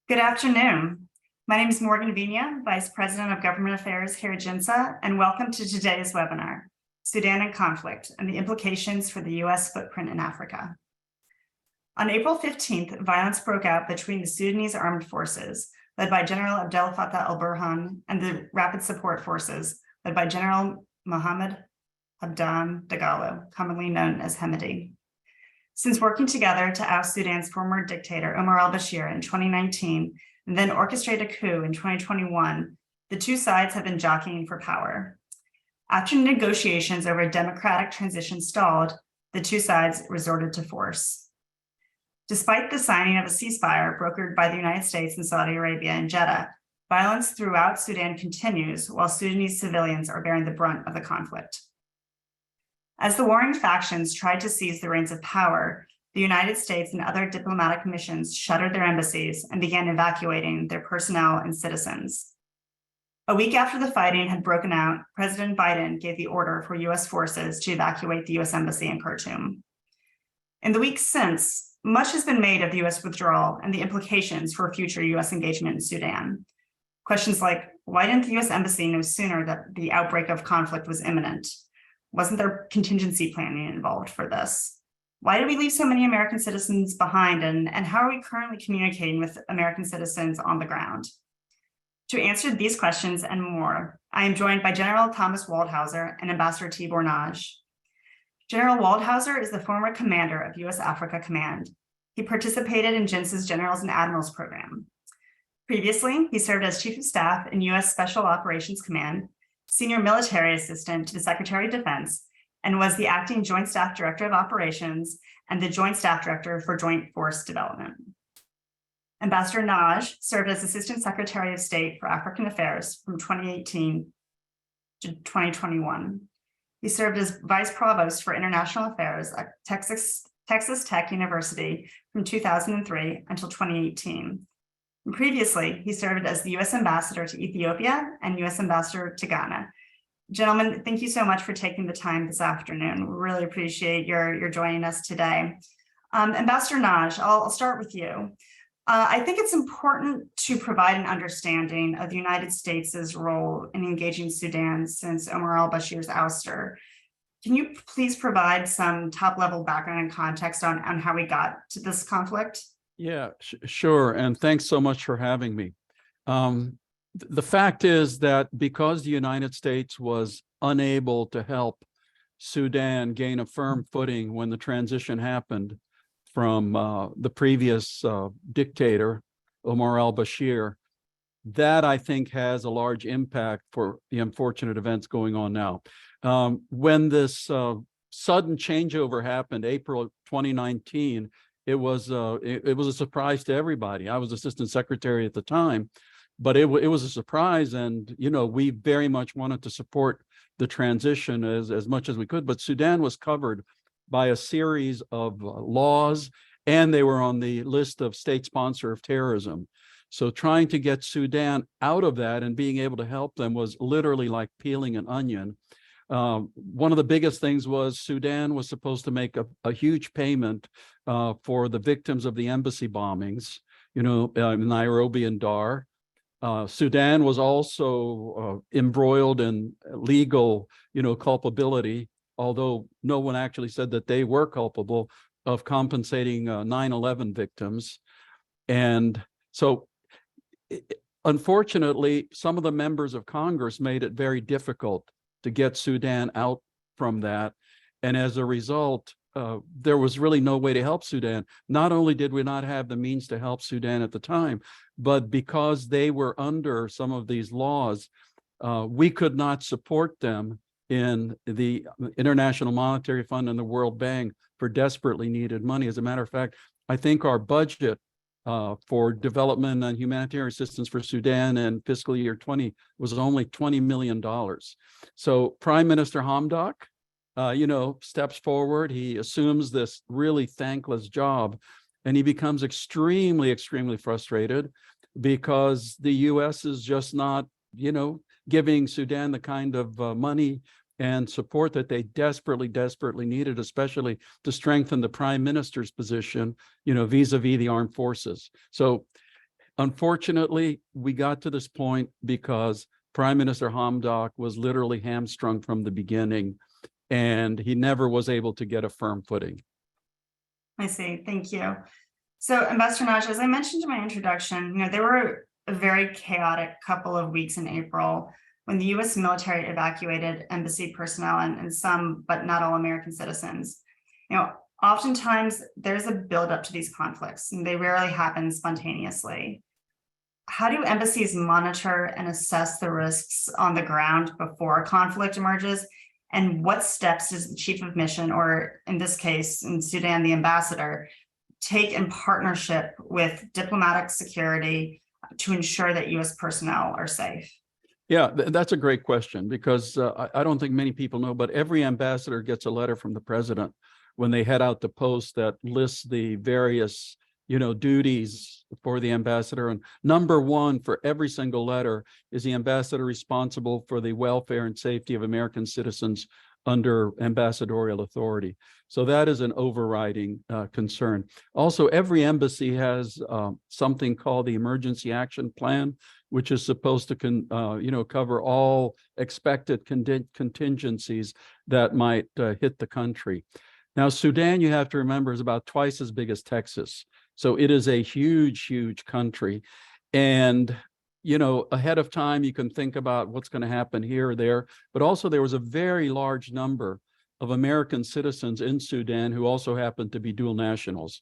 Good afternoon. My name is Morgan Vigna, Vice President of Government Affairs here at GINSA, and welcome to today's webinar, Sudan and Conflict and the Implications for the U.S. Footprint in Africa. On April 15th, violence broke out between the Sudanese armed forces, led by General Abdel Fattah al-Burhan, and the Rapid Support Forces, led by General Mohammed Hamdan Dagalo, commonly known as Hemedti. Since working together to oust Sudan's former dictator Omar al-Bashir in 2019, and then orchestrate a coup in 2021, the two sides have been jockeying for power. After negotiations over a democratic transition stalled, the two sides resorted to force. Despite the signing of a ceasefire brokered by the United States and Saudi Arabia in Jeddah, violence throughout Sudan continues while Sudanese civilians are bearing the brunt of the conflict. As the warring factions tried to seize the reins of power, the United States and other diplomatic missions shuttered their embassies and began evacuating their personnel and citizens. A week after the fighting had broken out, President Biden gave the order for U.S. forces to evacuate the U.S. Embassy in Khartoum. In the weeks since, much has been made of the U.S. withdrawal and the implications for future U.S. engagement in Sudan. Questions like, why didn't the U.S. Embassy know sooner that the outbreak of conflict was imminent? Wasn't there contingency planning involved for this? Why did we leave so many American citizens behind, and how are we currently communicating with American citizens on the ground? To answer these questions and more, I am joined by General Thomas Waldhauser and Ambassador Tibor Nagy. General Waldhauser is the former commander of U.S. Africa Command. He participated in GINSA's Generals and Admirals program. Previously, he served as Chief of Staff in U.S. Special Operations Command, Senior Military Assistant to the Secretary of Defense, and was the Acting Joint Staff Director of Operations and the Joint Staff Director for Joint Force Development. Ambassador Nagy served as Assistant Secretary of State for African Affairs from 2018 to 2021. He served as Vice Provost for International Affairs at Texas Tech University from 2003 until 2018. And previously, he served as the U.S. Ambassador to Ethiopia and U.S. Ambassador to Ghana. Gentlemen, thank you so much for taking the time this afternoon. We really appreciate your joining us today. Ambassador Nagy, I'll start with you. I think it's important to provide an understanding of the United States' role in engaging Sudan since Omar al-Bashir's ouster. Can you please provide some top-level background and context on how we got to this conflict? Yeah, sure. And thanks so much for having me. The fact is that because the United States was unable to help Sudan gain a firm footing when the transition happened from the previous dictator, Omar al-Bashir, that I think has a large impact for the unfortunate events going on now. When this sudden changeover happened, April 2019, it was a surprise to everybody. I was Assistant Secretary at the time, but it was a surprise, and we very much wanted to support the transition as much as we could. But Sudan was covered by a series of laws, and they were on the list of state sponsor of terrorism. So trying to get Sudan out of that and being able to help them was literally like peeling an onion. One of the biggest things was Sudan was supposed to make a huge payment for the victims of the embassy bombings, Nairobi and Dar. Sudan was also embroiled in legal, culpability, although no one actually said that they were culpable of compensating 9/11 victims. And so, unfortunately, some of the members of Congress made it very difficult to get Sudan out from that. And as a result, there was really no way to help Sudan. Not only did we not have the means to help Sudan at the time, but because they were under some of these laws, we could not support them in the International Monetary Fund and the World Bank for desperately needed money. As a matter of fact, I think our budget for development and humanitarian assistance for Sudan in fiscal year 20 was only $20 million. So Prime Minister Hamdok, steps forward. He assumes this really thankless job, and he becomes extremely, extremely frustrated because the U.S. is just not, giving Sudan the kind of money and support that they desperately, desperately needed, especially to strengthen the prime minister's position, vis-a-vis the armed forces. So Unfortunately, we got to this point because Prime Minister Hamdok was literally hamstrung from the beginning, and he never was able to get a firm footing. I see. Thank you. So, Ambassador Nagy, as I mentioned in my introduction, there were a very chaotic couple of weeks in April when the U.S. military evacuated embassy personnel and some, but not all, American citizens. Oftentimes there's a buildup to these conflicts, and they rarely happen spontaneously. How do embassies monitor and assess the risks on the ground before a conflict emerges? And what steps does the chief of mission, or in this case, in Sudan, the ambassador, take in partnership with diplomatic security to ensure that U.S. personnel are safe? Yeah, that's a great question, because I don't think many people know, but every ambassador gets a letter from the president when they head out to post that lists the various duties for the ambassador. And number one for every single letter is the ambassador responsible for the welfare and safety of American citizens under ambassadorial authority. So that is an overriding concern. Also, every embassy has something called the Emergency Action Plan, which is supposed to cover all expected contingencies that might hit the country. Now, Sudan, you have to remember, is about twice as big as Texas. So it is a huge, huge country. And, ahead of time, you can think about what's going to happen here or there. But also there was a very large number of American citizens in Sudan who also happened to be dual nationals,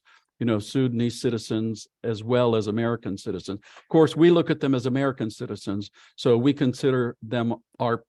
Sudanese citizens as well as American citizens. Of course, we look at them as American citizens, so we consider them our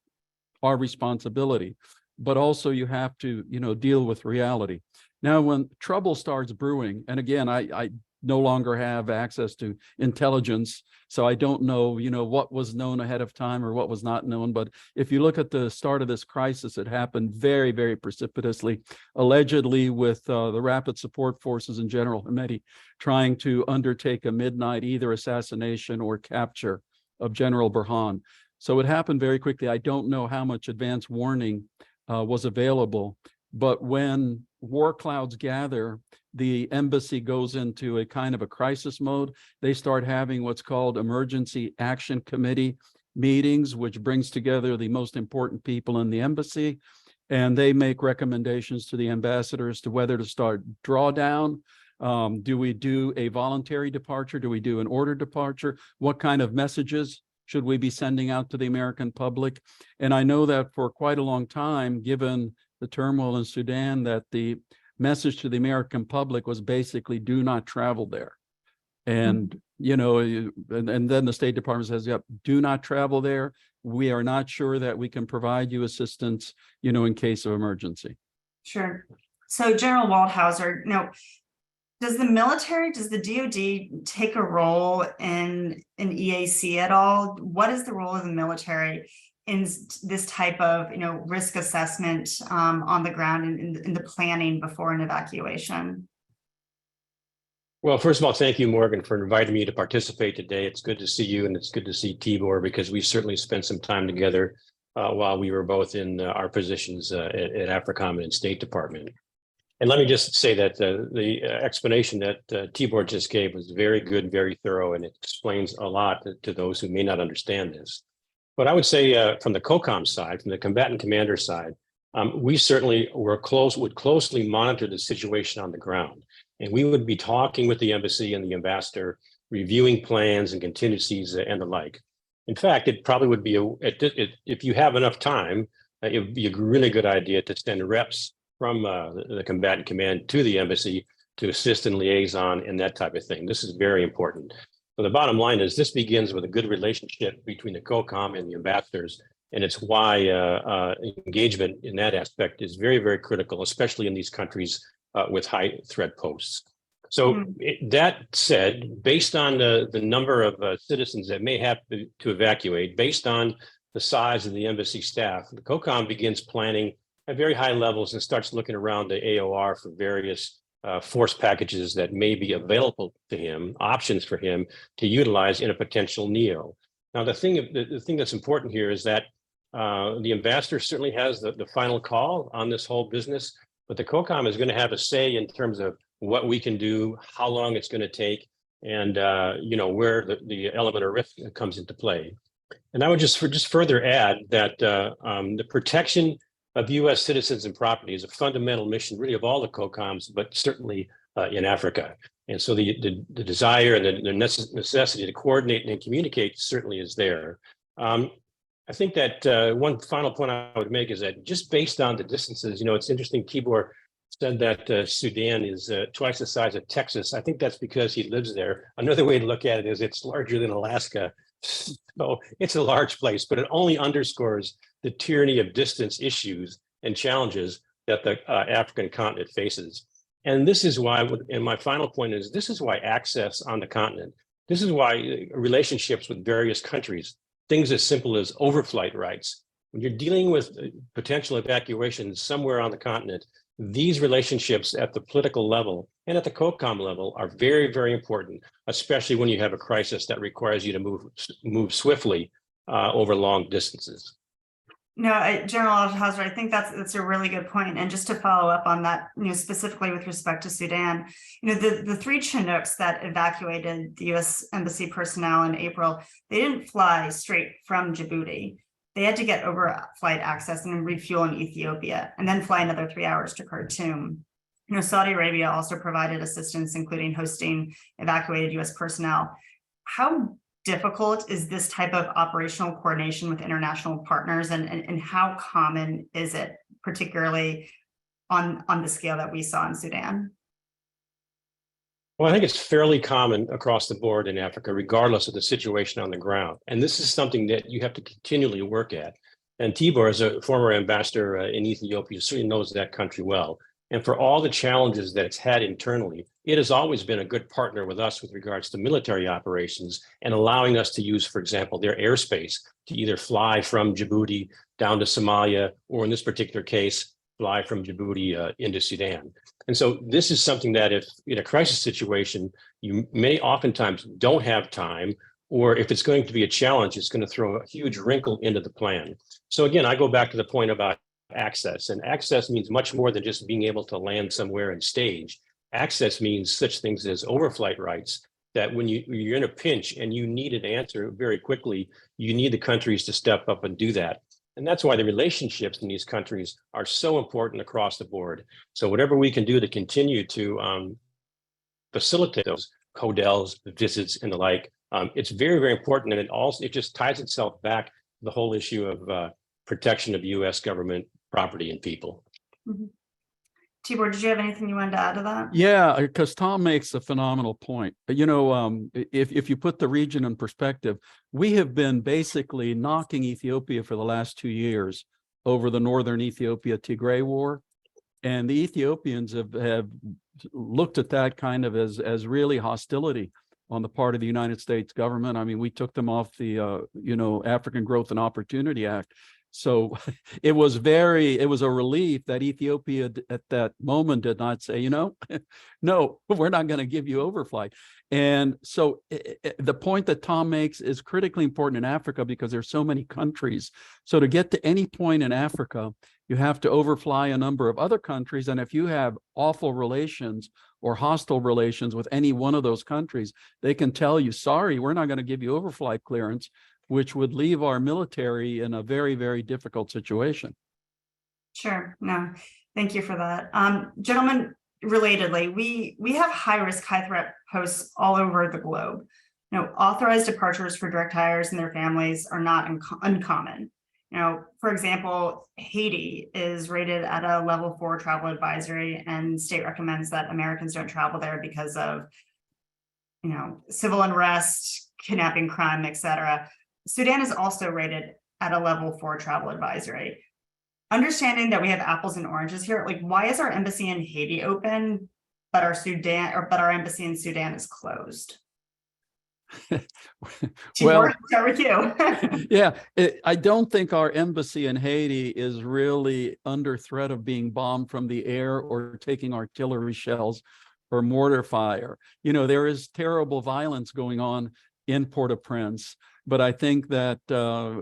responsibility. But also you have to, deal with reality. Now, when trouble starts brewing, and again, I no longer have access to intelligence, so I don't know, what was known ahead of time or what was not known. But if you look at the start of this crisis, it happened very, very precipitously, allegedly with the Rapid Support Forces and General Hamedi trying to undertake a midnight either assassination or capture of General Burhan. So it happened very quickly. I don't know how much advance warning was available, but when war clouds gather, the embassy goes into a kind of a crisis mode. They start having what's called Emergency Action Committee meetings, which brings together the most important people in the embassy, and they make recommendations to the ambassadors to whether to start drawdown. Do we do a voluntary departure? Do we do an ordered departure? What kind of messages should we be sending out to the American public? And I know that for quite a long time, given the turmoil in Sudan, that the message to the American public was basically do not travel there. And, and then the State Department says, yep, do not travel there. We are not sure that we can provide you assistance, in case of emergency. Sure. So General Waldhauser, does the DoD take a role in an EAC at all? What is the role of the military in this type of, risk assessment on the ground and in the planning before an evacuation? Well, first of all, thank you, Morgan, for inviting me to participate today. It's good to see you, and it's good to see Tibor, because we certainly spent some time together while we were both in our positions at AFRICOM and State Department. And let me just say that the explanation that Tibor just gave was very good, very thorough, and it explains a lot to those who may not understand this. But I would say from the COCOM side, from the combatant commander side, we certainly would closely monitor the situation on the ground. And we would be talking with the embassy and the ambassador, reviewing plans and contingencies and the like. In fact, it probably would be, if you have enough time, it would be a really good idea to send reps from the combatant command to the embassy to assist in liaison and that type of thing. This is very important. So the bottom line is this begins with a good relationship between the COCOM and the ambassadors, and it's why engagement in that aspect is very, very critical, especially in these countries with high threat posts. So that said, based on the number of citizens that may have to evacuate, based on the size of the embassy staff, the COCOM begins planning at very high levels and starts looking around the AOR for various force packages that may be available to him, options for him to utilize in a potential NEO. Now, the thing that's important here is that the ambassador certainly has the final call on this whole business, but the COCOM is going to have a say in terms of what we can do, how long it's going to take, and where the element of risk comes into play. And I would just further add that the protection of U.S. citizens and property is a fundamental mission, really, of all the COCOMs, but certainly in Africa. And so the desire and the necessity to coordinate and communicate certainly is there. I think that one final point I would make is that just based on the distances, it's interesting. Tibor said that Sudan is twice the size of Texas. I think that's because he lives there. Another way to look at it is it's larger than Alaska. So it's a large place, but it only underscores the tyranny of distance issues and challenges that the African continent faces. And this is why, and my final point is, this is why access on the continent, this is why relationships with various countries, things as simple as overflight rights, when you're dealing with potential evacuations somewhere on the continent, these relationships at the political level and at the COCOM level are very, very important, especially when you have a crisis that requires you to move swiftly over long distances. No, General Alhazra, I think that's a really good point. And just to follow up on that, specifically with respect to Sudan, the three Chinooks that evacuated the U.S. Embassy personnel in April, they didn't fly straight from Djibouti. They had to get overflight access and refuel in Ethiopia, and then fly another 3 hours to Khartoum. Saudi Arabia also provided assistance, including hosting evacuated U.S. personnel. How difficult is this type of operational coordination with international partners, and how common is it, particularly on the scale that we saw in Sudan? Well, I think it's fairly common across the board in Africa, regardless of the situation on the ground. And this is something that you have to continually work at. And Tibor, as a former ambassador in Ethiopia, certainly knows that country well. And for all the challenges that it's had internally, it has always been a good partner with us with regards to military operations and allowing us to use, for example, their airspace to either fly from Djibouti down to Somalia, or in this particular case, fly from Djibouti into Sudan. And so this is something that if in a crisis situation, you may oftentimes don't have time, or if it's going to be a challenge, it's going to throw a huge wrinkle into the plan. So again, I go back to the point about access, and access means much more than just being able to land somewhere and stage. Access means such things as overflight rights, that when you're in a pinch and you need an answer very quickly, you need the countries to step up and do that. And that's why the relationships in these countries are so important across the board. So whatever we can do to continue to facilitate those CODELs, visits, and the like, it's very, very important. And it just ties itself back to the whole issue of protection of U.S. government property and people. Mm-hmm. Tibor, did you have anything you wanted to add to that? Yeah, because Tom makes a phenomenal point. If you put the region in perspective, we have been basically knocking Ethiopia for the last 2 years over the northern Ethiopia Tigray war. And the Ethiopians have looked at that kind of as really hostility on the part of the United States government. I mean, we took them off the, African Growth and Opportunity Act. So it was a relief that Ethiopia at that moment did not say, no, we're not going to give you overflight. And so the point that Tom makes is critically important in Africa because there's so many countries. So to get to any point in Africa, you have to overfly a number of other countries. And if you have awful relations or hostile relations with any one of those countries, they can tell you, sorry, we're not going to give you overflight clearance, which would leave our military in a very, very difficult situation. Sure. No, thank you for that. Gentlemen, relatedly, we have high-risk, high-threat posts all over the globe. Authorized departures for direct hires and their families are not uncommon. For example, Haiti is rated at a level 4 travel advisory, and state recommends that Americans don't travel there because of, civil unrest, kidnapping, crime, etc. Sudan is also rated at a level 4 travel advisory. Understanding that we have apples and oranges here, why is our embassy in Haiti open, but our embassy in Sudan is closed? Well, start with you. Yeah, I don't think our embassy in Haiti is really under threat of being bombed from the air or taking artillery shells or mortar fire. There is terrible violence going on in Port-au-Prince, but I think that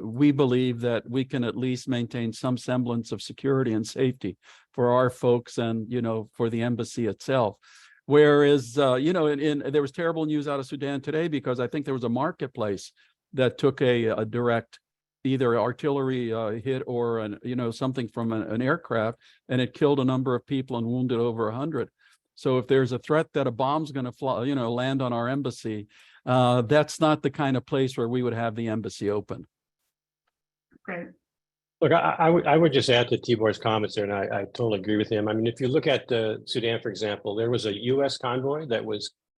we believe that we can at least maintain some semblance of security and safety for our folks and, for the embassy itself. Whereas, there was terrible news out of Sudan today because I think there was a marketplace that took a direct either artillery hit or something from an aircraft, and it killed a number of people and wounded over 100. So if there's a threat that a bomb's going to fly, land on our embassy, that's not the kind of place where we would have the embassy open. Great. Look, I would just add to Tibor's comments there, and I totally agree with him. I mean, if you look at Sudan, for example, there was a U.S. convoy that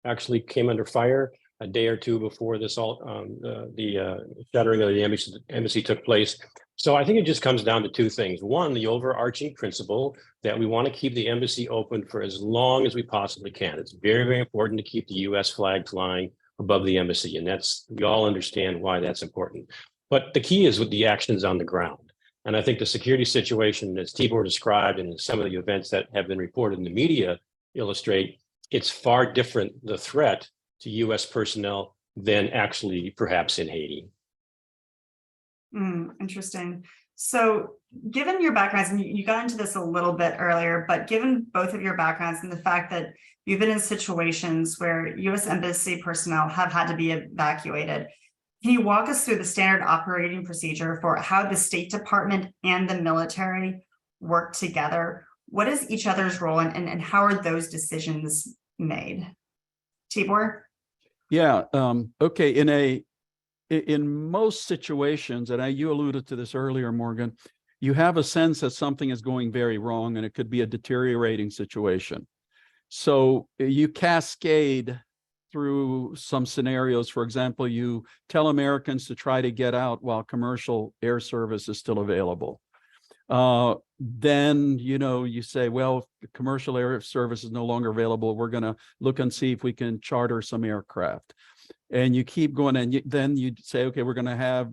actually came under fire a day or two before this the shattering of the embassy took place. So I think it just comes down to two things. One, the overarching principle that we want to keep the embassy open for as long as we possibly can. It's very, very important to keep the U.S. flag flying above the embassy, and we all understand why that's important. But the key is with the actions on the ground. And I think the security situation, as Tibor described, and some of the events that have been reported in the media illustrate, it's far different, the threat to U.S. personnel than actually perhaps in Haiti. Interesting. So given your backgrounds, and you got into this a little bit earlier, but given both of your backgrounds and the fact that you've been in situations where U.S. embassy personnel have had to be evacuated, can you walk us through the standard operating procedure for how the State Department and the military work together? What is each other's role, and how are those decisions made? Tibor? Yeah. Okay. In most situations, and you alluded to this earlier, Morgan, you have a sense that something is going very wrong, and it could be a deteriorating situation. So you cascade through some scenarios. For example, you tell Americans to try to get out while commercial air service is still available. Then, you say, well, if commercial air service is no longer available, we're going to look and see if we can charter some aircraft. And you keep going, and then you say, okay, we're going to have,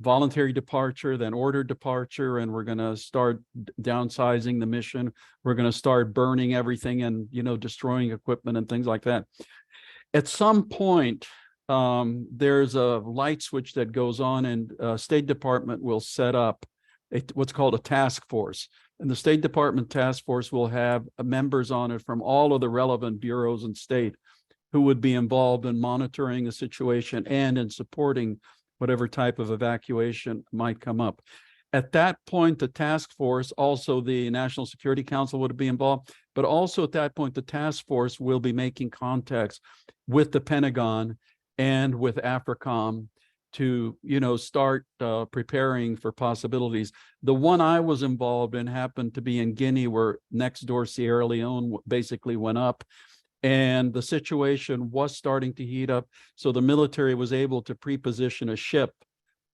voluntary departure, then ordered departure, and we're going to start downsizing the mission. We're going to start burning everything and, destroying equipment and things like that. At some point, there's a light switch that goes on, and State Department will set up what's called a task force. And the State Department task force will have members on it from all of the relevant bureaus and state who would be involved in monitoring the situation and in supporting whatever type of evacuation might come up. At that point, the task force, also the National Security Council would be involved, but also at that point, the task force will be making contacts with the Pentagon and with AFRICOM to, start preparing for possibilities. The one I was involved in happened to be in Guinea, where next door Sierra Leone basically went up, and the situation was starting to heat up. So the military was able to pre-position a ship,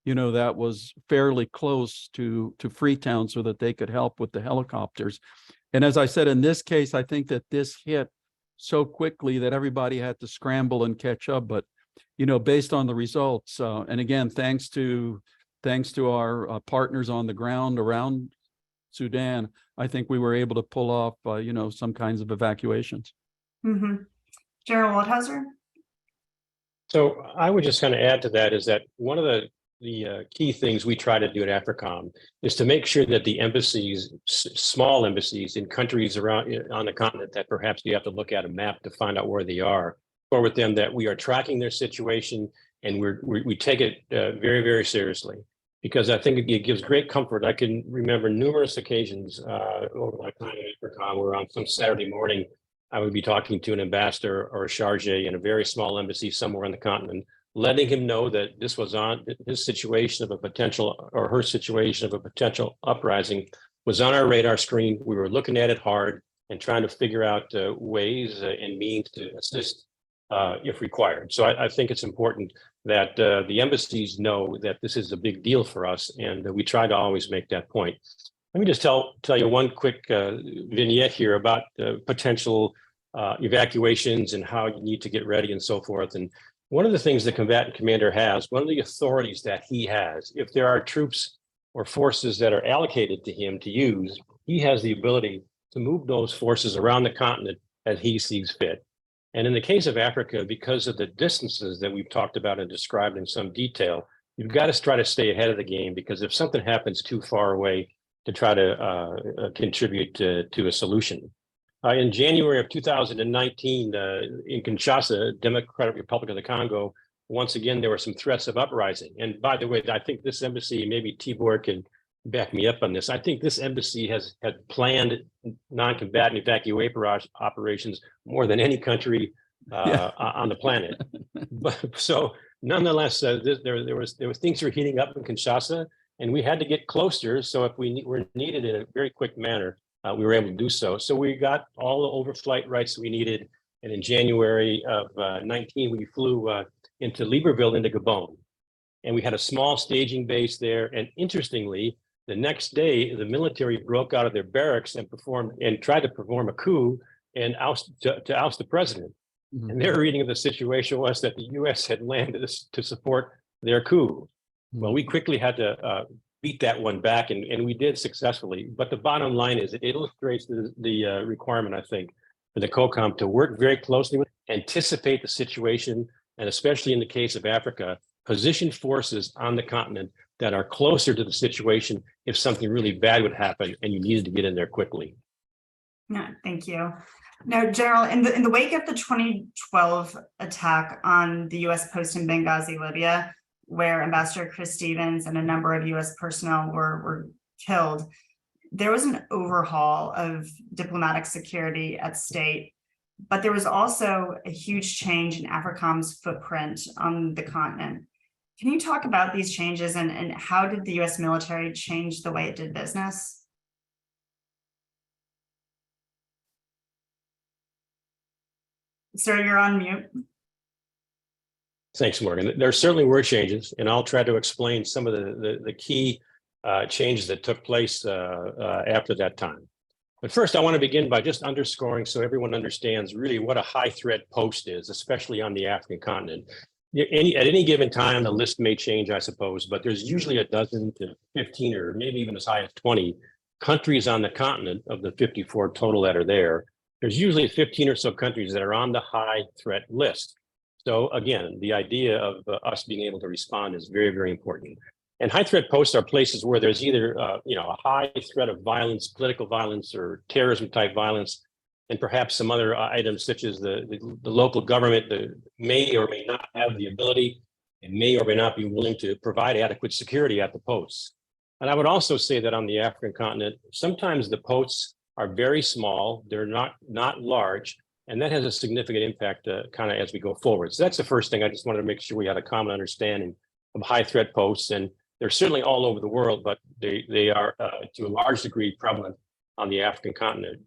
that was fairly close to Freetown so that they could help with the helicopters. And as I said, in this case, I think that this hit so quickly that everybody had to scramble and catch up. But, based on the results, and again, thanks to our partners on the ground around Sudan, I think we were able to pull off, some kinds of evacuations. Mm-hmm. General Waldhauser? So I would just kind of add to that is that one of the key things we try to do at AFRICOM is to make sure that the embassies, small embassies in countries around on the continent that perhaps you have to look at a map to find out where they are, or with them that we are tracking their situation, and we take it very, very seriously, because I think it gives great comfort. I can remember numerous occasions over my time at AFRICOM where on some Saturday morning, I would be talking to an ambassador or a charge in a very small embassy somewhere on the continent, letting him know that this was on his situation of a potential, or her situation of a potential uprising was on our radar screen. We were looking at it hard and trying to figure out ways and means to assist if required. So I think it's important that the embassies know that this is a big deal for us, and we try to always make that point. Let me just tell you one quick vignette here about potential evacuations and how you need to get ready and so forth. And one of the things the combatant commander has, one of the authorities that he has, if there are troops or forces that are allocated to him to use, he has the ability to move those forces around the continent as he sees fit. And in the case of Africa, because of the distances that we've talked about and described in some detail, you've got to try to stay ahead of the game, because if something happens too far away, to try to contribute to a solution. In January of 2019, in Kinshasa, Democratic Republic of the Congo, once again, there were some threats of uprising. And by the way, I think this embassy, maybe Tibor can back me up on this. I think this embassy had planned non-combatant evacuation operations more than any country on the planet. But so nonetheless, there was things were heating up in Kinshasa, and we had to get closer. So if we were needed in a very quick manner, we were able to do so. So we got all the overflight rights we needed. And in January of 19, we flew into Libreville, into Gabon. And we had a small staging base there. And interestingly, the next day, the military broke out of their barracks and tried to perform a coup and to oust the president. Mm-hmm. And their reading of the situation was that the U.S. had landed to support their coup. Mm-hmm. Well, we quickly had to beat that one back, and we did successfully. But the bottom line is it illustrates the requirement, I think, for the COCOM to work very closely with, anticipate the situation, and especially in the case of Africa, position forces on the continent that are closer to the situation if something really bad would happen and you needed to get in there quickly. No, thank you. Now, General, in the wake of the 2012 attack on the U.S. post in Benghazi, Libya, where Ambassador Chris Stevens and a number of U.S. personnel were killed, there was an overhaul of diplomatic security at state, but there was also a huge change in AFRICOM's footprint on the continent. Can you talk about these changes and how did the U.S. military change the way it did business? Sir, you're on mute. Thanks, Morgan. There certainly were changes, and I'll try to explain some of the key changes that took place after that time. But first, I want to begin by just underscoring so everyone understands really what a high threat post is, especially on the African continent. At any given time, the list may change, I suppose, but there's usually a dozen to 15 or maybe even as high as 20 countries on the continent of the 54 total that are there. There's usually 15 or so countries that are on the high threat list. So again, the idea of us being able to respond is very, very important. And high threat posts are places where there's either a high threat of violence, political violence, or terrorism type violence, and perhaps some other items such as the local government that may or may not have the ability and may or may not be willing to provide adequate security at the posts. And I would also say that on the African continent, sometimes the posts are very small, they're not large, and that has a significant impact kind of as we go forward. So that's the first thing. I just wanted to make sure we had a common understanding of high threat posts, and they're certainly all over the world, but they are to a large degree prevalent on the African continent.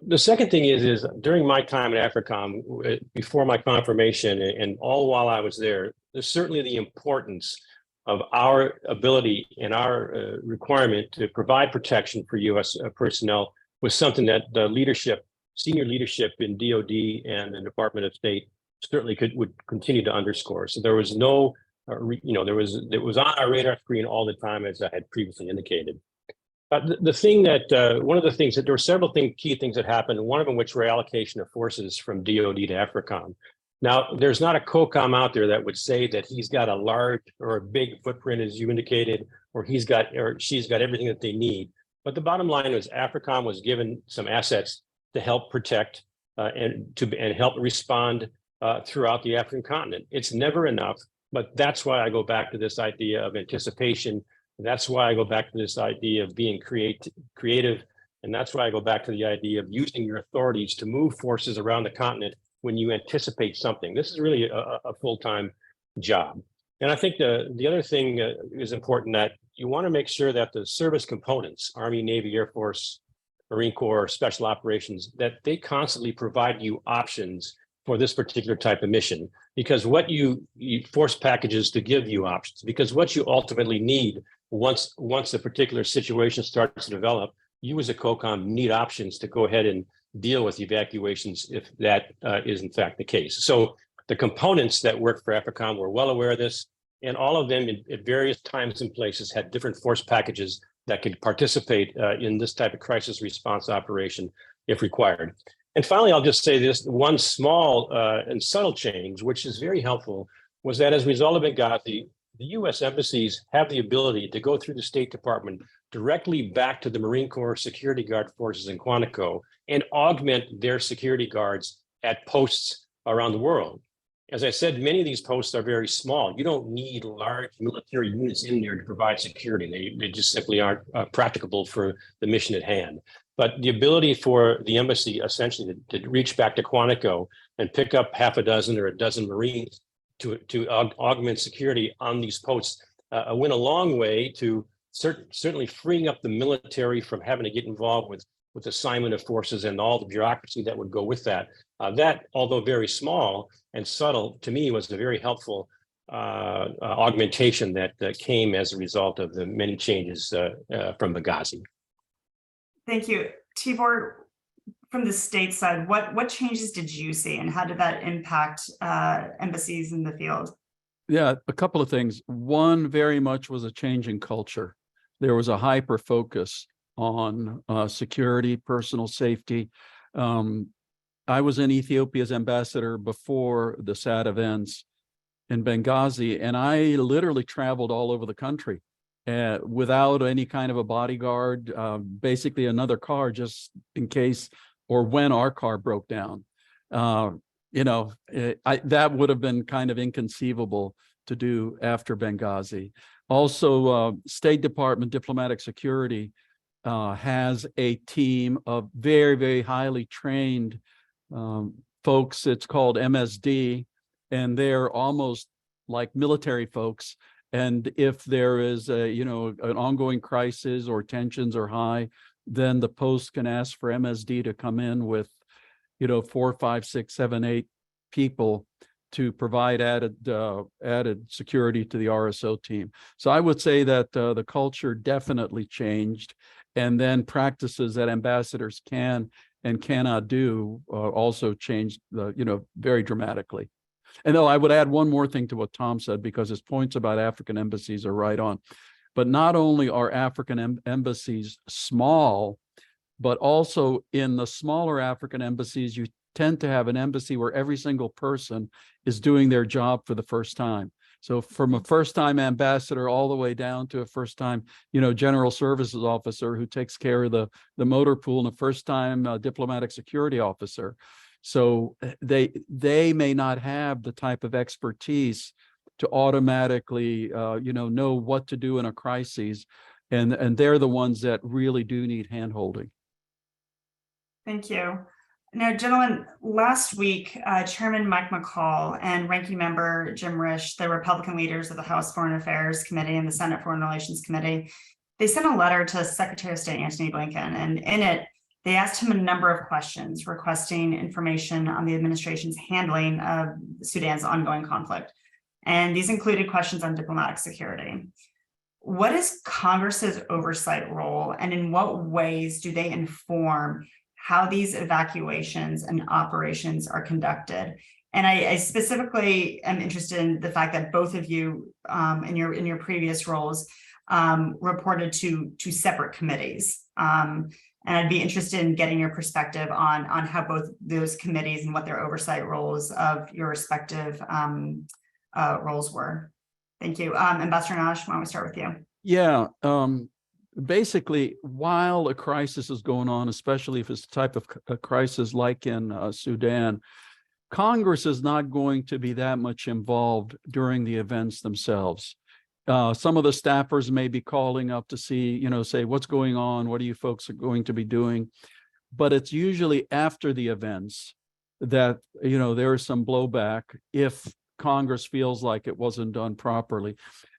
The second thing is during my time at AFRICOM, before my confirmation and all while I was there, there's certainly the importance of our ability and our requirement to provide protection for U.S. personnel was something that the senior leadership in DOD and the Department of State certainly would continue to underscore. So there was no, it was on our radar screen all the time, as I had previously indicated. The thing that, one of the things that there were several key things that happened, one of them which were allocation of forces from DOD to AFRICOM. Now, there's not a COCOM out there that would say that he's got a large or a big footprint, as you indicated, or she's got everything that they need. But the bottom line was AFRICOM was given some assets to help protect and help respond throughout the African continent. It's never enough, but that's why I go back to this idea of anticipation. That's why I go back to this idea of being creative. And that's why I go back to the idea of using your authorities to move forces around the continent when you anticipate something. This is really a full-time job. And I think the other thing is important, that you want to make sure that the service components, Army, Navy, Air Force, Marine Corps, Special Operations, that they constantly provide you options for this particular type of mission. Because what you force packages to give you options, because what you ultimately need once a particular situation starts to develop, you as a COCOM need options to go ahead and deal with evacuations if that is in fact the case. So the components that work for AFRICOM were well aware of this, and all of them at various times and places had different force packages that could participate in this type of crisis response operation if required. And finally, I'll just say this, one small and subtle change, which is very helpful, was that as a result of Benghazi, the U.S. embassies have the ability to go through the State Department directly back to the Marine Corps Security Guard forces in Quantico and augment their security guards at posts around the world. As I said, many of these posts are very small. You don't need large military units in there to provide security. They just simply aren't practicable for the mission at hand. But the ability for the embassy essentially to reach back to Quantico and pick up half a dozen or a dozen Marines to augment security on these posts went a long way to certainly freeing up the military from having to get involved with assignment of forces and all the bureaucracy that would go with that. That, although very small and subtle, to me was a very helpful augmentation that came as a result of the many changes from Benghazi. Thank you. Tibor, from the state side, what changes did you see and how did that impact embassies in the field? Yeah, a couple of things. One very much was a change in culture. There was a hyper focus on security, personal safety. I was in Ethiopia's ambassador before the sad events in Benghazi, and I literally traveled all over the country without any kind of a bodyguard, basically another car just in case or when our car broke down. That would have been kind of inconceivable to do after Benghazi. Also, State Department diplomatic security has a team of very, very highly trained folks. It's called MSD, and they're almost like military folks. And if there is an ongoing crisis or tensions are high, then the post can ask for MSD to come in with 4, 5, 6, 7, 8 people to provide added security to the RSO team. So I would say that the culture definitely changed, and then practices that ambassadors can and cannot do also changed very dramatically. And though I would add one more thing to what Tom said, because his points about African embassies are right on. But not only are African embassies small, but also in the smaller African embassies, you tend to have an embassy where every single person is doing their job for the first time. So from a first-time ambassador all the way down to a first-time, general services officer who takes care of the motor pool, and a first-time diplomatic security officer. So they may not have the type of expertise to automatically, know what to do in a crisis, and they're the ones that really do need hand-holding. Thank you. Now, gentlemen, last week, Chairman Mike McCall and Ranking Member Jim Risch, the Republican leaders of the House Foreign Affairs Committee and the Senate Foreign Relations Committee, they sent a letter to Secretary of State Antony Blinken, and in it, they asked him a number of questions requesting information on the administration's handling of Sudan's ongoing conflict. And these included questions on diplomatic security. What is Congress's oversight role, and in what ways do they inform how these evacuations and operations are conducted? And I specifically am interested in the fact that both of you in your previous roles reported to separate committees. And I'd be interested in getting your perspective on how both those committees and what their oversight roles of your respective roles were. Thank you. Ambassador Nash, why don't we start with you? Yeah. Basically, while a crisis is going on, especially if it's the type of a crisis like in Sudan, Congress is not going to be that much involved during the events themselves. Some of the staffers may be calling up to see, say, what's going on? What are you folks going to be doing? But it's usually after the events that, there is some blowback if Congress feels like it wasn't done properly.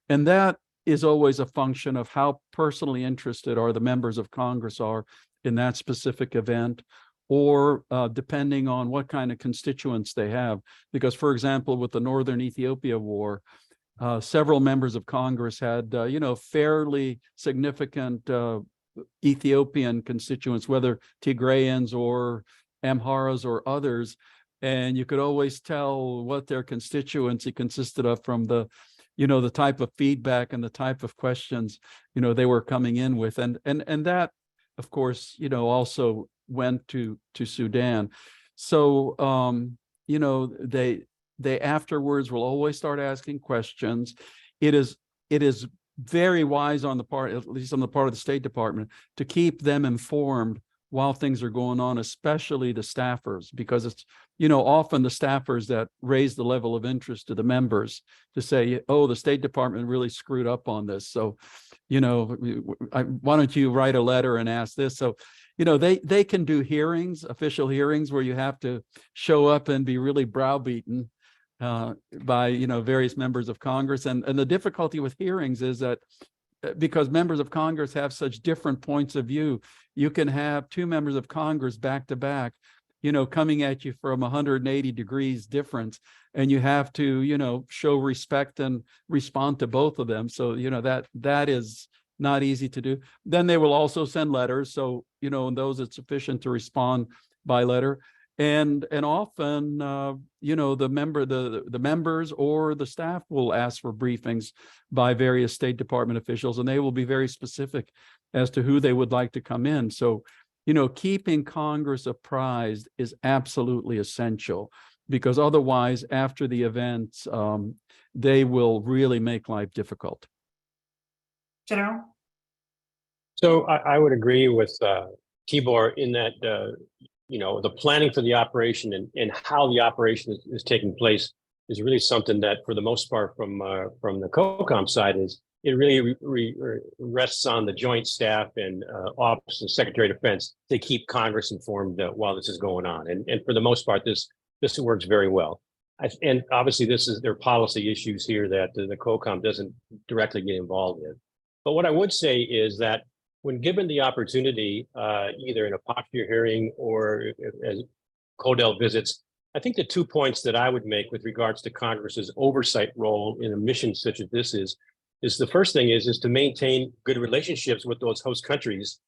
And that is always a function of how personally interested the members of Congress are in that specific event, or depending on what kind of constituents they have. Because, for example, with the Northern Ethiopia War, several members of Congress had, fairly significant Ethiopian constituents, whether Tigrayans or Amharas or others, and you could always tell what their constituency consisted of from the type of feedback and the type of questions, they were coming in with. And that, of course, also went to Sudan. So, they afterwards will always start asking questions. It is very wise on the part, at least on the part of the State Department, to keep them informed while things are going on, especially the staffers, because it's, often the staffers that raise the level of interest to the members to say, oh, the State Department really screwed up on this. So, why don't you write a letter and ask this? So, they can do hearings, official hearings, where you have to show up and be really browbeaten by, various members of Congress. And the difficulty with hearings is that because members of Congress have such different points of view, you can have two members of Congress back to back, coming at you from 180 degrees difference, and you have to, show respect and respond to both of them. So, that is not easy to do. Then they will also send letters. So, in those it's sufficient to respond by letter. And often, the members or the staff will ask for briefings by various State Department officials, and they will be very specific as to who they would like to come in. So, keeping Congress apprised is absolutely essential, because otherwise, after the events, they will really make life difficult. General? So I would agree with Tibor in that the planning for the operation and how the operation is taking place is really something that, for the most part, from the COCOM side, it really rests on the Joint Staff and Office of Secretary of Defense to keep Congress informed while this is going on. And for the most part, this works very well. And obviously, there are policy issues here that the COCOM doesn't directly get involved in. But what I would say is that when given the opportunity, either in a posture hearing or as CODEL visits, I think the 2 points that I would make with regards to Congress's oversight role in a mission such as this is the first thing is to maintain good relationships with those host countries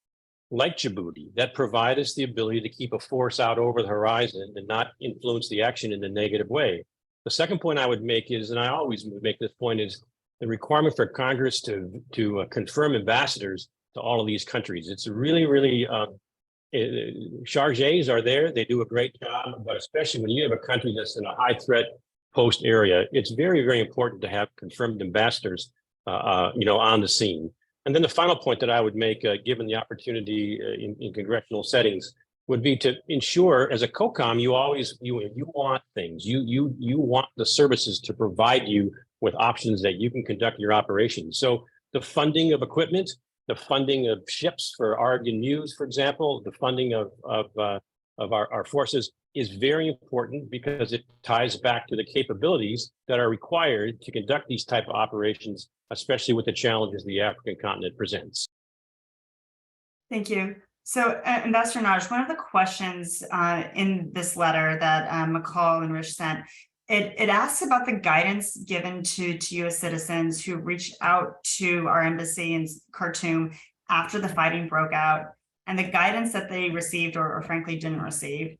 like Djibouti that provide us the ability to keep a force out over the horizon and not influence the action in a negative way. The second point I would make is, and I always make this point, is the requirement for Congress to confirm ambassadors to all of these countries. It's really, really, chargés are there. They do a great job, but especially when you have a country that's in a high threat post area, it's very, very important to have confirmed ambassadors, on the scene. And then the final point that I would make, given the opportunity in congressional settings, would be to ensure, as a COCOM, you want things. You want the services to provide you with options that you can conduct your operations. So the funding of equipment, the funding of ships for RUs, for example, the funding of our forces is very important, because it ties back to the capabilities that are required to conduct these type of operations, especially with the challenges the African continent presents. Thank you. So, Ambassador Nagy, one of the questions in this letter that McCall and Rich sent, it asks about the guidance given to U.S. citizens who reached out to our embassy in Khartoum after the fighting broke out, and the guidance that they received or frankly didn't receive.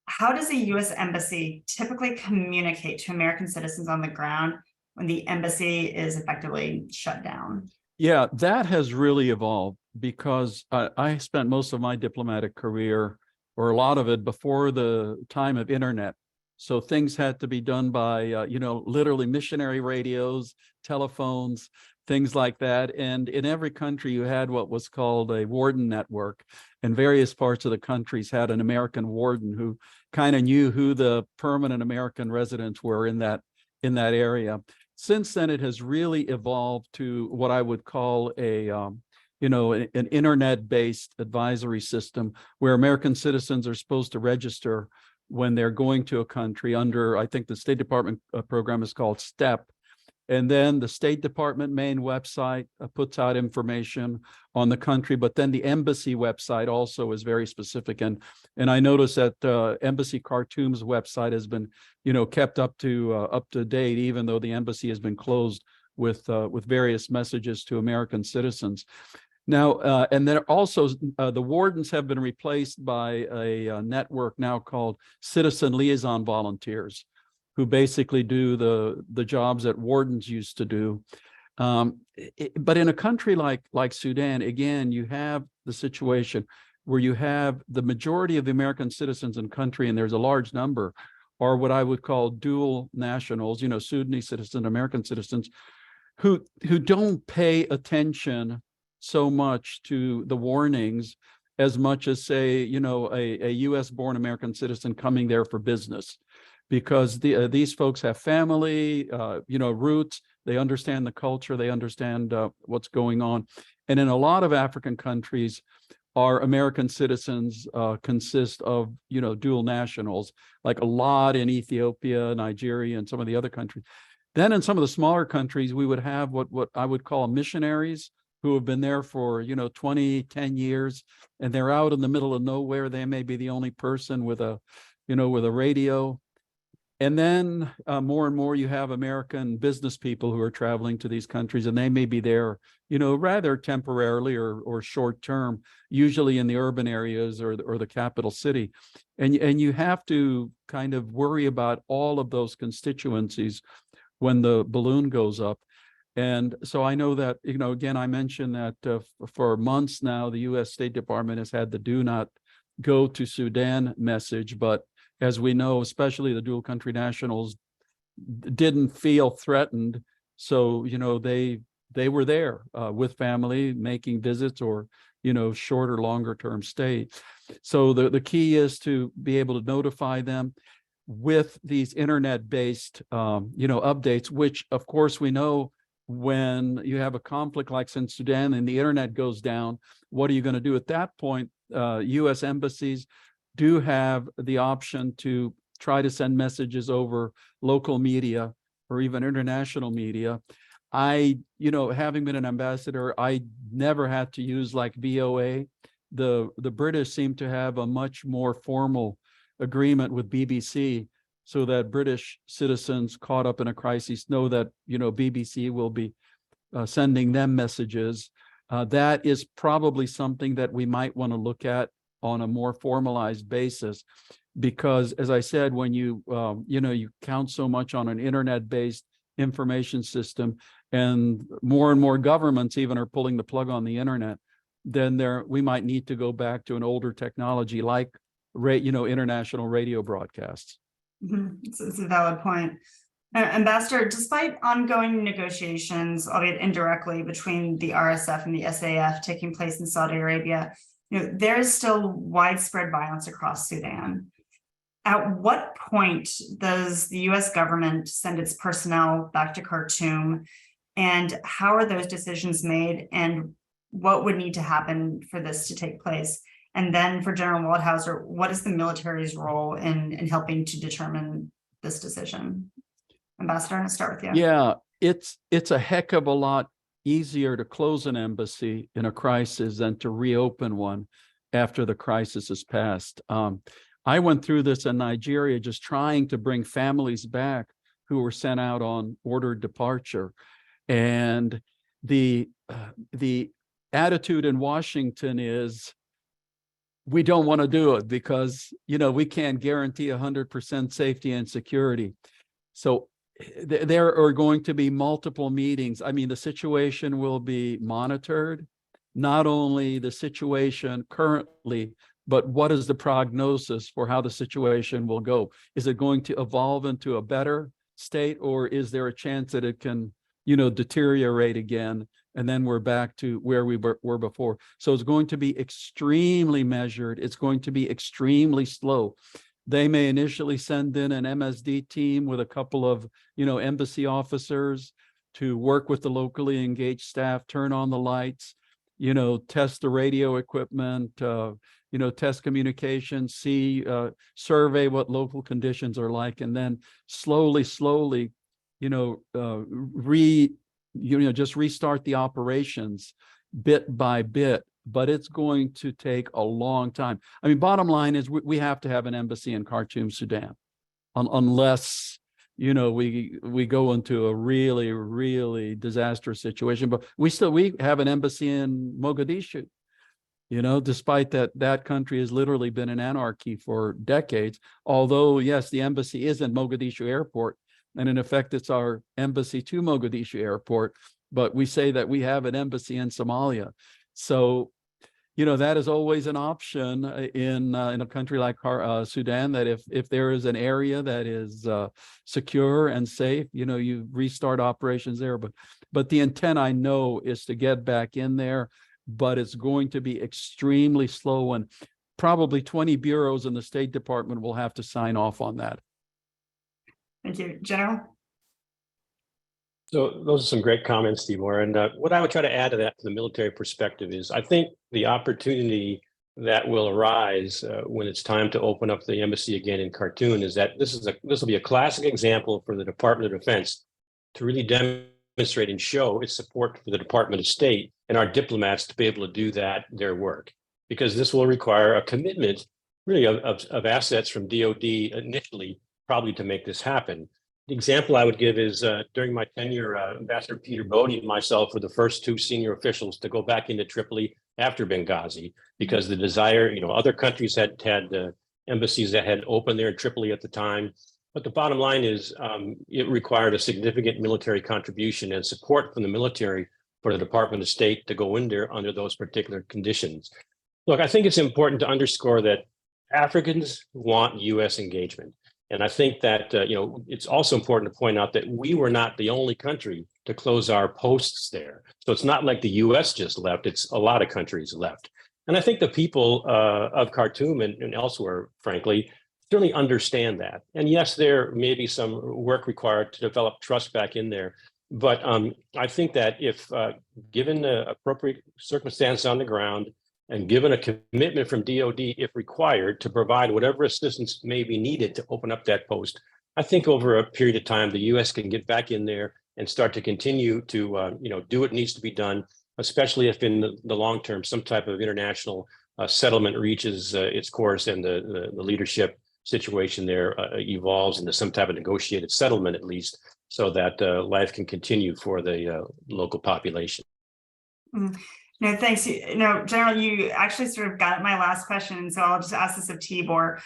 How does a U.S. embassy typically communicate to American citizens on the ground when the embassy is effectively shut down? Yeah, that has really evolved, because I spent most of my diplomatic career, or a lot of it, before the time of internet. So things had to be done by, literally missionary radios, telephones, things like that. And in every country, you had what was called a warden network, and various parts of the countries had an American warden who kind of knew who the permanent American residents were in that area. Since then, it has really evolved to what I would call an internet-based advisory system, where American citizens are supposed to register when they're going to a country under, I think the State Department program is called STEP. And then the State Department main website puts out information on the country, but then the embassy website also is very specific. And I noticed that Embassy Khartoum's website has been, kept up to date, even though the embassy has been closed, with various messages to American citizens. Now, and then also the wardens have been replaced by a network now called Citizen Liaison Volunteers, who basically do the jobs that wardens used to do. But in a country like Sudan, again, you have the situation where you have the majority of the American citizens in country, and there's a large number, are what I would call dual nationals, Sudanese citizens, American citizens, who don't pay attention so much to the warnings as much as, say, a US born American citizen coming there for business, because these folks have family, roots. They understand the culture, they understand what's going on. And in a lot of African countries, our American citizens consist of, dual nationals, like a lot in Ethiopia, Nigeria, and some of the other countries. Then in some of the smaller countries, we would have what I would call missionaries who have been there for, 10 years, and they're out in the middle of nowhere. They may be the only person with a radio. And then more and more you have American business people who are traveling to these countries, and they may be there, rather temporarily or short term, usually in the urban areas or the capital city. And you have to kind of worry about all of those constituencies when the balloon goes up. And so I know that, again, I mentioned that for months now, the US State Department has had the do not go to Sudan message, but as we know, especially the dual country nationals didn't feel threatened. So, they were there with family, making visits or, shorter, longer term stay. So the key is to be able to notify them with these internet-based, updates, which of course we know when you have a conflict like in Sudan and the internet goes down, what are you going to do at that point? US embassies do have the option to try to send messages over local media or even international media. Having been an ambassador, I never had to use like VOA. The British seem to have a much more formal agreement with BBC, so that British citizens caught up in a crisis know that, BBC will be sending them messages. That is probably something that we might want to look at on a more formalized basis, because as I said, when you count so much on an internet-based information system, and more governments even are pulling the plug on the internet, then we might need to go back to an older technology like international radio broadcasts. It's a valid point. Ambassador, despite ongoing negotiations, albeit indirectly, between the RSF and the SAF taking place in Saudi Arabia, there is still widespread violence across Sudan. At what point does the US government send its personnel back to Khartoum, and how are those decisions made, and what would need to happen for this to take place? And then for General Waldhauser, what is the military's role in helping to determine this decision? Ambassador, I'll start with you. Yeah, it's a heck of a lot easier to close an embassy in a crisis than to reopen one after the crisis has passed. I went through this in Nigeria, just trying to bring families back who were sent out on ordered departure. And the attitude in Washington is, we don't want to do it because, we can't guarantee 100% safety and security. So there are going to be multiple meetings. I mean, the situation will be monitored, not only the situation currently, but what is the prognosis for how the situation will go? Is it going to evolve into a better state, or is there a chance that it can, deteriorate again, and then we're back to where we were before? So it's going to be extremely measured. It's going to be extremely slow. They may initially send in an MSD team with a couple of, embassy officers to work with the locally engaged staff, turn on the lights, test the radio equipment, test communication, survey what local conditions are like, and then slowly, just restart the operations bit by bit. But it's going to take a long time. I mean, bottom line is we have to have an embassy in Khartoum, Sudan, unless, we go into a really, really disastrous situation. But we have an embassy in Mogadishu, despite that country has literally been in anarchy for decades. Although, yes, the embassy is in Mogadishu airport, and in effect, it's our embassy to Mogadishu airport. But we say that we have an embassy in Somalia. So, that is always an option in a country like Sudan, that if there is an area that is secure and safe, you restart operations there. But the intent, I know, is to get back in there, but it's going to be extremely slow, and probably 20 bureaus in the State Department will have to sign off on that. Thank you. General? So those are some great comments, Timur. And what I would try to add to that, to the military perspective, is I think the opportunity that will arise when it's time to open up the embassy again in Khartoum is that this will be a classic example for the Department of Defense to really demonstrate and show its support for the Department of State and our diplomats to be able to do their work, because this will require a commitment really of assets from DoD initially, probably, to make this happen. The example I would give is during my tenure, Ambassador Peter Bodie and myself were the first two senior officials to go back into Tripoli after Benghazi, because the desire, other countries had embassies that had opened there in Tripoli at the time. But the bottom line is it required a significant military contribution and support from the military for the Department of State to go in there under those particular conditions. Look, I think it's important to underscore that Africans want U.S. engagement. And I think that, it's also important to point out that we were not the only country to close our posts there. So it's not like the U.S. just left, it's a lot of countries left. And I think the people of Khartoum and elsewhere, frankly, certainly understand that. And yes, there may be some work required to develop trust back in there. But I think that if given the appropriate circumstance on the ground, and given a commitment from DoD, if required, to provide whatever assistance may be needed to open up that post, I think over a period of time, the U.S. can get back in there and start to continue to, do what needs to be done, especially if in the long term, some type of international settlement reaches its course and the leadership situation there evolves into some type of negotiated settlement, at least, so that life can continue for the local population. No, thanks. General, you actually sort of got at my last question, so I'll just ask this of Tibor.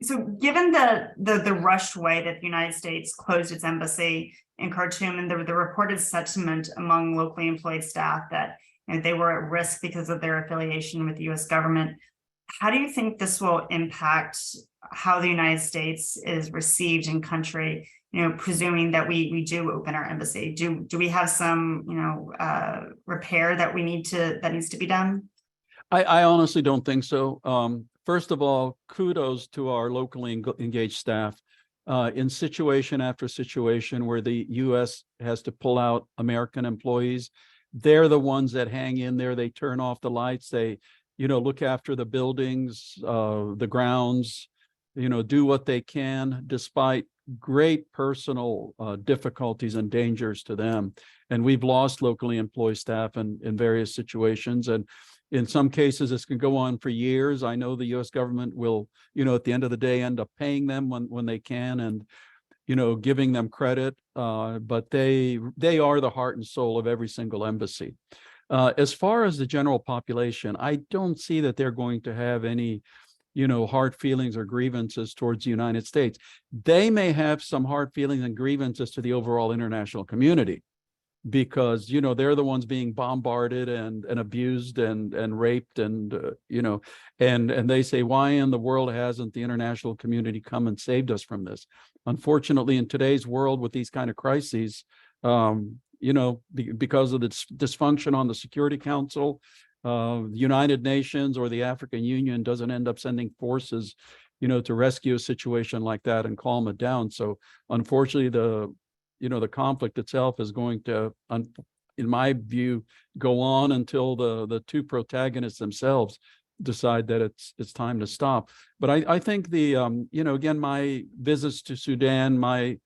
So given the rushed way that the United States closed its embassy in Khartoum, and the reported sentiment among locally employed staff that they were at risk because of their affiliation with the U.S. government, how do you think this will impact how the United States is received in country? Presuming that we do open our embassy, do we have some repair that needs to be done? I honestly don't think so. First of all, kudos to our locally engaged staff. In situation after situation where the U.S. has to pull out American employees, they're the ones that hang in there. They turn off the lights. They, look after the buildings, the grounds, do what they can despite great personal difficulties and dangers to them. And we've lost locally employed staff in various situations. And in some cases, this can go on for years. I know the U.S. government will, at the end of the day, end up paying them when they can and, giving them credit. But they are the heart and soul of every single embassy. As far as the general population, I don't see that they're going to have any hard feelings or grievances towards the United States. They may have some hard feelings and grievances to the overall international community because, they're the ones being bombarded and abused and raped and they say, why in the world hasn't the international community come and saved us from this? Unfortunately, in today's world with these kind of crises, because of the dysfunction on the Security Council, the United Nations or the African Union doesn't end up sending forces, to rescue a situation like that and calm it down. So unfortunately, the conflict itself is going to, in my view, go on until the two protagonists themselves decide that it's time to stop. But I think again, my visits to Sudan, my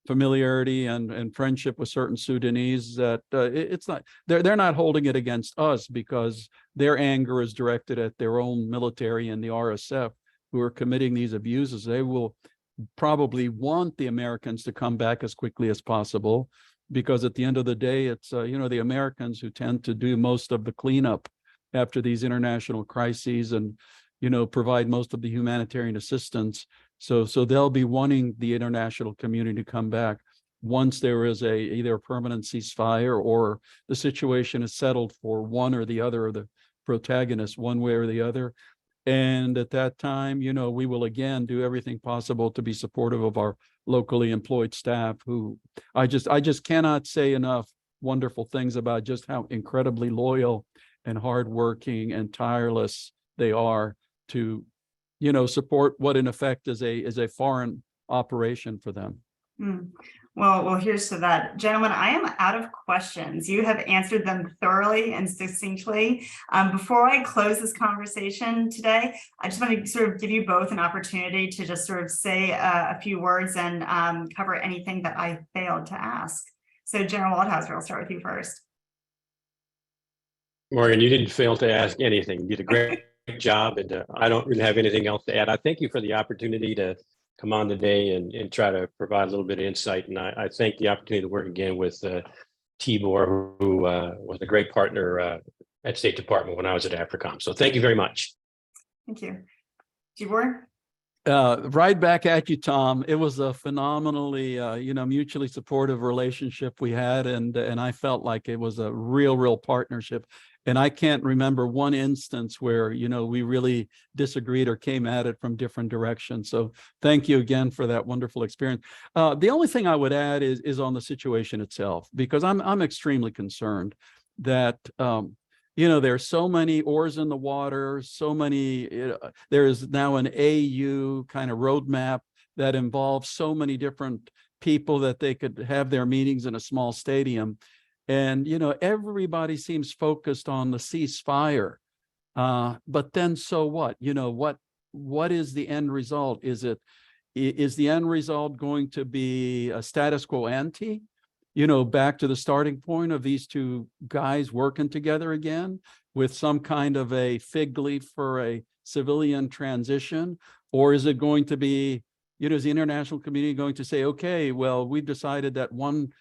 familiarity and friendship with certain Sudanese, that it's not, they're not holding it against us because their anger is directed at their own military and the RSF who are committing these abuses. They will probably want the Americans to come back as quickly as possible because at the end of the day, it's the Americans who tend to do most of the cleanup after these international crises and provide most of the humanitarian assistance. So they'll be wanting the international community to come back once there is either a permanent ceasefire or the situation is settled for one or the other of the protagonists one way or the other. And at that time, we will again do everything possible to be supportive of our locally employed staff, who I just cannot say enough wonderful things about just how incredibly loyal and hardworking and tireless they are to, support what in effect is a foreign operation for them. Well, here's to that. Gentlemen, I am out of questions. You have answered them thoroughly and succinctly. Before I close this conversation today, I just want to sort of give you both an opportunity to just sort of say a few words and cover anything that I failed to ask. So General Waldhauser, I'll start with you first. Morgan, you didn't fail to ask anything. You did a great job, and I don't really have anything else to add. I thank you for the opportunity to come on today and try to provide a little bit of insight. And I thank the opportunity to work again with Tibor, who was a great partner at State Department when I was at AFRICOM. So thank you very much. Thank you. Tibor? Right back at you, Tom. It was a phenomenally, mutually supportive relationship we had, and I felt like it was a real partnership. And I can't remember one instance where, we really disagreed or came at it from different directions. So thank you again for that wonderful experience. The only thing I would add is on the situation itself, because I'm extremely concerned that, there's so many oars in the water, so many, there is now an AU kind of roadmap that involves so many different people that they could have their meetings in a small stadium. And, everybody seems focused on the ceasefire. But then so what? What is the end result? Is the end result going to be a status quo ante? Back to the starting point of these two guys working together again with some kind of a fig leaf for a civilian transition? Or is it going to be, is the international community going to say, okay, well, we've decided that one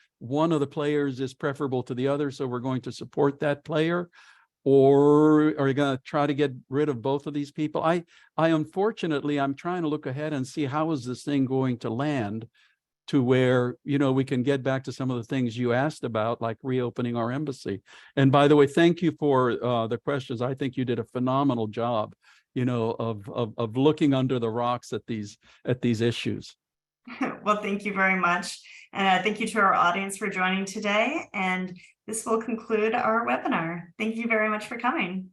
of the players is preferable to the other, so we're going to support that player? Or are you going to try to get rid of both of these people? I unfortunately, I'm trying to look ahead and see how is this thing going to land to where, we can get back to some of the things you asked about, like reopening our embassy. And by the way, thank you for the questions. I think you did a phenomenal job, of looking under the rocks at these issues. Well, thank you very much. And thank you to our audience for joining today. And this will conclude our webinar. Thank you very much for coming.